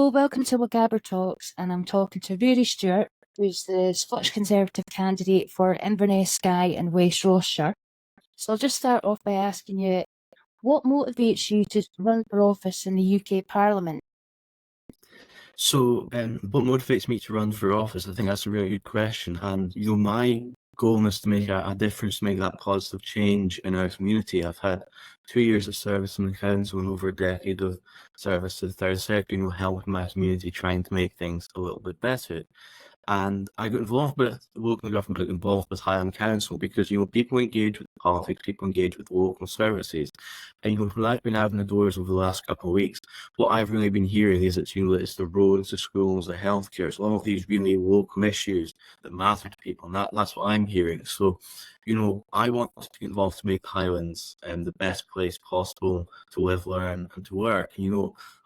So, welcome to Wagabber Talks, and I'm talking to Ruraidh Stewart, who's the Scottish Conservative candidate for Inverness, Skye, and West Ross-Shire. So, I'll just start off by asking you, what motivates you to run for office in the UK Parliament? So, what motivates me to run for office? I think that's a really good question. And, my goal is to make a difference, to make that positive change in our community. I've had 2 years of service in the council and over a decade of service to the third sector, helping my community, trying to make things a little bit better. And I got involved with the local government, got involved with Highland Council because, people engage with politics, people engage with local services. And, when I've been out in the doors over the last couple of weeks, what I've really been hearing is that, it's the roads, the schools, the healthcare, it's all of these really local issues that matter to people. And that's what I'm hearing. So, I want to get involved to make Highlands the best place possible to live, learn, and to work.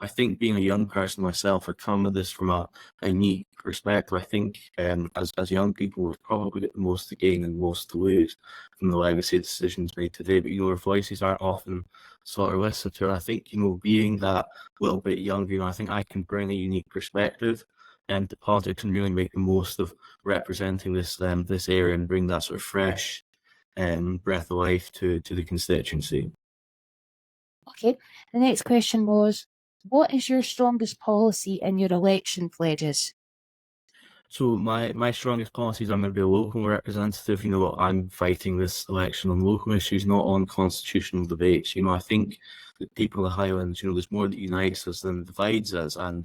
I think being a young person myself, I come at this from a unique perspective. I think as young people, we've probably got the most to gain and most to lose from the legacy decisions made today. But, our voices aren't often sort of listened to. I think, being that little bit younger, I think I can bring a unique perspective to politics and really make the most of representing this area and bring that sort of fresh breath of life to the constituency. Okay, the next question was, what is your strongest policy in your election pledges? So my strongest policies, I'm going to be a local representative. I'm fighting this election on local issues, not on constitutional debates. I think that people of the Highlands, there's more that unites us than divides us. And,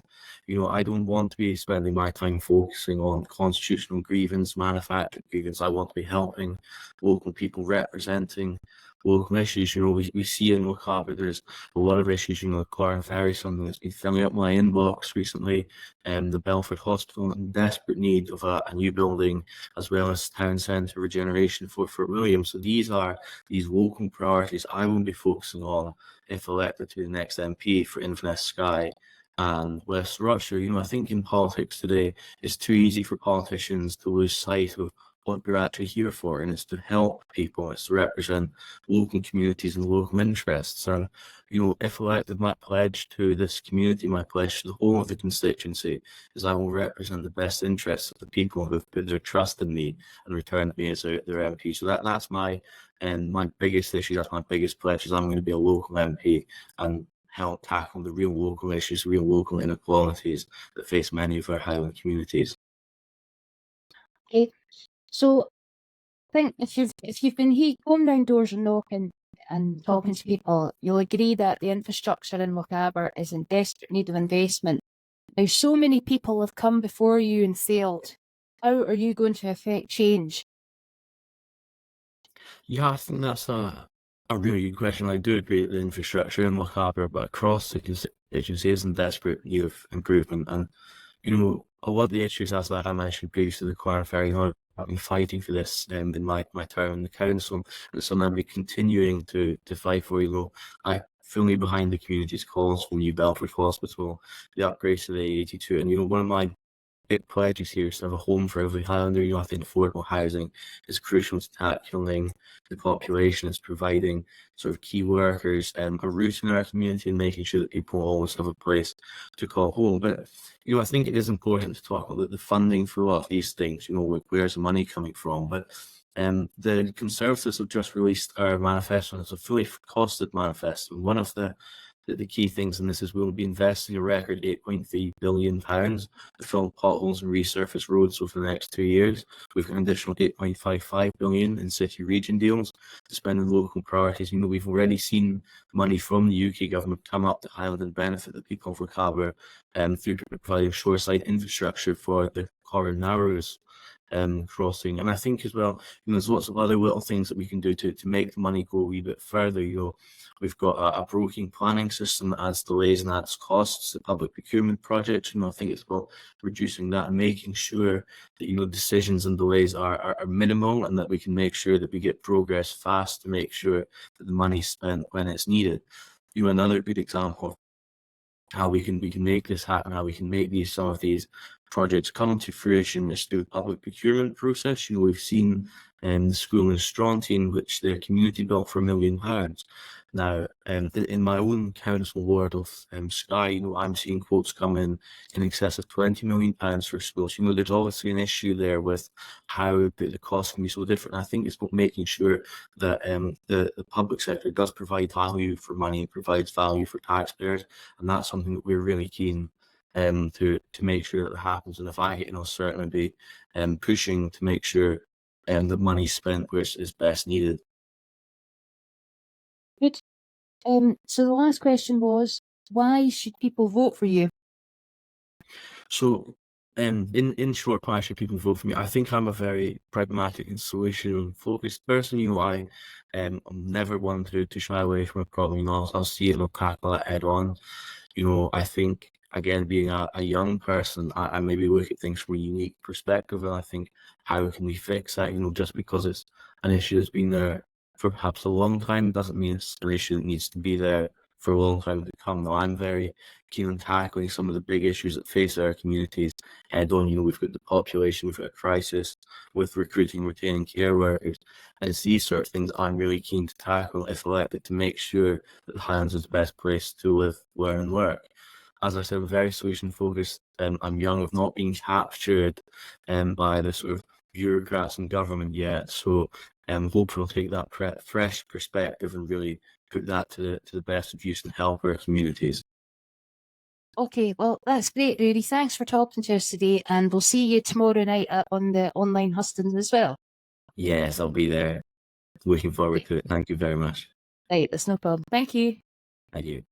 I don't want to be spending my time focusing on constitutional grievance, manufactured grievance. I want to be helping local people, representing local issues. We see in Wagabber there's a lot of issues, Clara Ferry, something that's been filling up my inbox recently, the Belford Hospital in desperate need of a new building, as well as town centre regeneration for Fort William. So these are these local priorities I will be focusing on if elected to the next MP for Inverness, Skye, and West Ross-Shire. I think in politics today, it's too easy for politicians to lose sight of what we're actually here for, and it's to help people, it's to represent local communities and local interests. And, if elected, my pledge to this community, my pledge to the whole of the constituency is I will represent the best interests of the people who have put their trust in me and returned me as their MP. So that's my biggest issue, that's my biggest pledge, is I'm going to be a local MP and help tackle the real local issues, real local inequalities that face many of our Highland communities. Okay, so I think if you've been going down doors and knocking and talking to people, you'll agree that the infrastructure in Wagabber is in desperate need of investment. Now, so many people have come before you and failed. How are you going to affect change? Yeah, I think that's a really good question. I do agree that the infrastructure in Wagabber, but across the constituency, is in desperate need of improvement. And, a lot of the issues, as I mentioned previously, the Clara Ferry, I've been fighting for this in my term in the council, and it's something I'll be continuing to fight for. I fully behind the community's calls for new Belford Hospital, the upgrades to the A82, and one of my big pledges here is to have a home for every Highlander. I think affordable housing is crucial to tackling the population. It's providing sort of key workers a root in our community and making sure that people always have a place to call home. But I think it is important to talk about the funding for a lot of these things. Where's the money coming from? But the Conservatives have just released our manifesto, and it's a fully costed manifesto. One of the key things in this is we'll be investing a record £8.3 billion to fill potholes and resurface roads over the next 2 years. We've got an additional £8.55 billion in city region deals to spend on local priorities. We've already seen money from the UK government come up to Highland and benefit the people of Wagabber through providing shoreside infrastructure for the Corran Narrows crossing. And I think as well, there's lots of other little things that we can do to make the money go a wee bit further. We've got a broken planning system that adds delays and adds costs to public procurement projects. I think it's about reducing that and making sure that, decisions and delays are minimal, and that we can make sure that we get progress fast to make sure that the money's spent when it's needed. Another good example of how we can make this happen, how we can make some of these projects come to fruition is through the public procurement process. We've seen the school in Strontian, which the community built for £1 million. Now, in my own council ward of Skye, you know, I'm seeing quotes come in excess of £20 million for schools. You know, there's obviously an issue there with how the cost can be so different. I think it's about making sure that the public sector does provide value for money, provides value for taxpayers, and that's something that we're really keen to make sure that happens. And if I, you know, certainly be pushing to make sure the money's spent where it's best needed. Good. So the last question was, why should people vote for you? So, in short, why should people vote for me? I think I'm a very pragmatic and solution-focused person. You know, I'm never one to shy away from a problem. You know, I'll see it and I'll tackle it head on. You know, I think, again, being a young person, I maybe look at things from a unique perspective, and I think, how can we fix that? You know, just because it's an issue that's been there for perhaps a long time doesn't mean it's an issue that needs to be there for a long time to come. Now, I'm very keen on tackling some of the big issues that face our communities head on. You know, we've got the population, we've got a crisis with recruiting, retaining care workers, and it's these sort of things I'm really keen to tackle if elected, to make sure that the Highlands is the best place to live, learn and work. As I said, I'm very solution focused. I'm young, I've not been captured by the sort of bureaucrats in government yet, so hopefully we'll take that fresh perspective and really put that to the best of use and help our communities. Okay, well, that's great, Rudy. Thanks for talking to us today, and we'll see you tomorrow night on the online hustings as well. Yes, I'll be there. Looking forward to it. Thank you very much. Right, that's no problem. Thank you. Thank you.